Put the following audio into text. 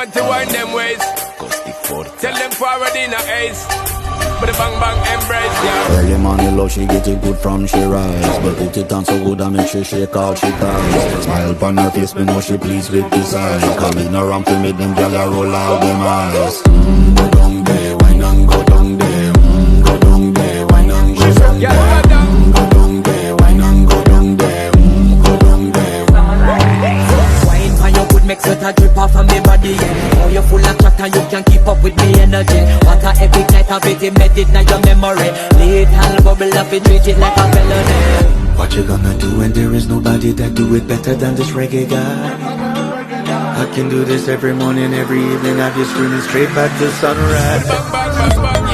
want to wind them ways. Tell them forward in a ace. But the bang bang embrace, yeah. Early morning love, she get it good from she rise. But put it on so good I make she shake all she ties. Smile upon her face, me know she pleased with this eyes. Coming around to make them gyal a roll out them eyes. Go down there, wine and go down there. Go down there, wine and go down there. Go down there, wine and go down there. Go down there. Wine for your good make sweat a drip off of me body, yeah. Oh, you full of chat and you can keep up with me energy. What a epic night of it, embedded in your memory. Little bubble up it, treat it like a felony. What you gonna do when there is nobody that do it better than this reggae guy? I can do this every morning, every evening. Have you screaming straight back to sunrise. Bang bang bang bang.